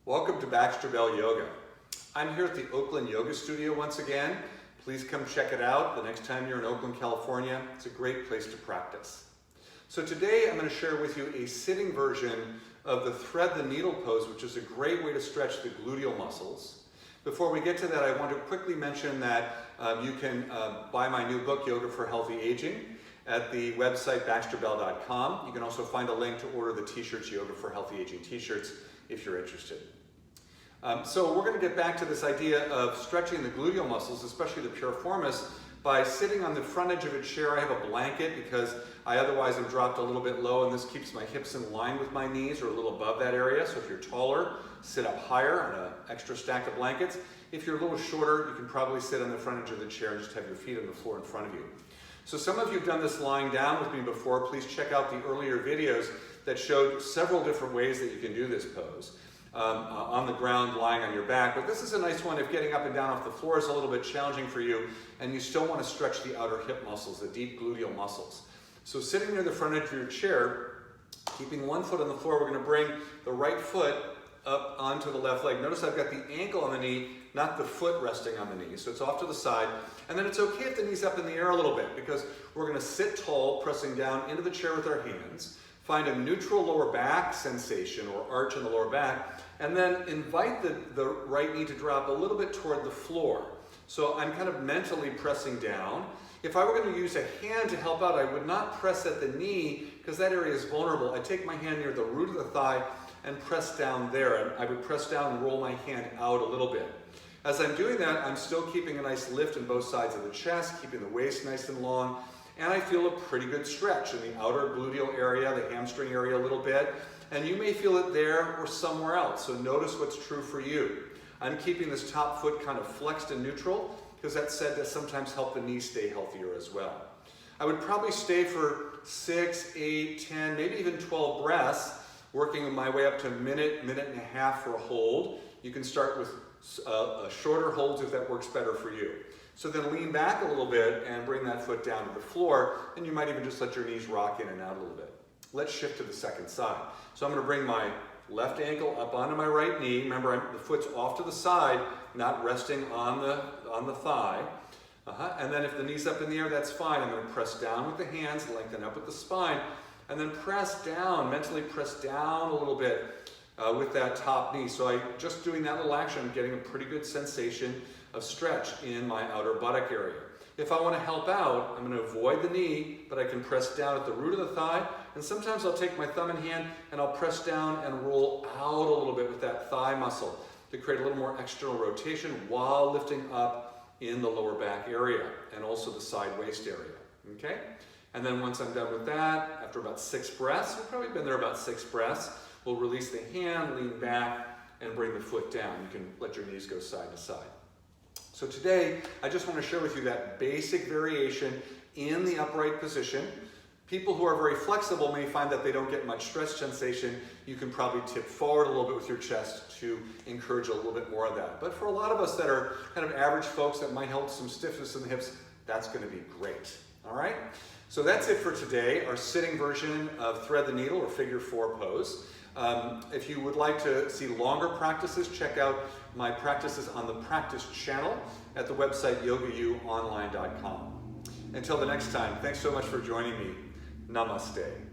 Welcome to Baxter Yoga. I'm here at the Oakland Yoga Studio once again. Please come check it out the next time you're in Oakland, California. It's a great place to practice. So today I'm going to share with you a sitting version of the thread the needle pose, which is a great way to stretch the gluteal muscles. Before we get to that, I want to quickly mention that you can buy my new book, Yoga for Healthy Aging, at the website baxterbell.com. You can also find a link to order the t-shirts, Yoga for Healthy Aging t-shirts, if you're interested. So we're going to get back to this idea of stretching the gluteal muscles, especially the piriformis, by sitting on the front edge of a chair. I have a blanket because I otherwise have dropped a little bit low, and this keeps my hips in line with my knees or a little above that area. So if you're taller, sit up higher on an extra stack of blankets. If you're a little shorter, you can probably sit on the front edge of the chair and just have your feet on the floor in front of you. So some of you have done this lying down with me before. Please check out the earlier videos that showed several different ways that you can do this pose. On the ground, lying on your back. But this is a nice one if getting up and down off the floor is a little bit challenging for you and you still want to stretch the outer hip muscles, the deep gluteal muscles. So sitting near the front edge of your chair, keeping one foot on the floor, we're going to bring the right foot up onto the left leg. Notice I've got the ankle on the knee, not the foot resting on the knee. So it's off to the side. And then it's okay if the knee's up in the air a little bit, because we're going to sit tall, pressing down into the chair with our hands. Find a neutral lower back sensation or arch in the lower back, and then invite the right knee to drop a little bit toward the floor. So I'm kind of mentally pressing down. If I were going to use a hand to help out, I would not press at the knee because that area is vulnerable. I take my hand near the root of the thigh and press down there. And I would press down and roll my hand out a little bit. As I'm doing that, I'm still keeping a nice lift in both sides of the chest, keeping the waist nice and long. And I feel a pretty good stretch in the outer gluteal area, the hamstring area a little bit. And you may feel it there or somewhere else. So notice what's true for you. I'm keeping this top foot kind of flexed and neutral because that said to sometimes help the knee stay healthier as well. I would probably stay for 6, 8, 10, maybe even 12 breaths, working my way up to a minute, minute and a half for a hold. You can start with shorter holds if that works better for you. So then lean back a little bit and bring that foot down to the floor, and you might even just let your knees rock in and out a little bit. Let's shift to the second side. So I'm going to bring my left ankle up onto my right knee. Remember, the foot's off to the side, not resting on the thigh. And then if the knee's up in the air, that's fine. I'm going to press down with the hands, lengthen up with the spine, and then press down, mentally press down a little bit with that top knee. So just doing that little action, I'm getting a pretty good sensation of stretch in my outer buttock area. If I want to help out, I'm going to avoid the knee, but I can press down at the root of the thigh, and sometimes I'll take my thumb in hand and I'll press down and roll out a little bit with that thigh muscle to create a little more external rotation while lifting up in the lower back area and also the side waist area. Okay? And then once I'm done with that, after about 6 breaths, we've probably been there about 6 breaths, we'll release the hand, lean back, and bring the foot down. You can let your knees go side to side. So today, I just want to share with you that basic variation in the upright position. People who are very flexible may find that they don't get much stretch sensation. You can probably tip forward a little bit with your chest to encourage a little bit more of that. But for a lot of us that are kind of average folks that might help some stiffness in the hips, that's going to be great. All right? So that's it for today, our sitting version of thread the needle or figure 4 pose. If you would like to see longer practices, check out my practices on the practice channel at the website yogayouonline.com. Until the next time, thanks so much for joining me. Namaste.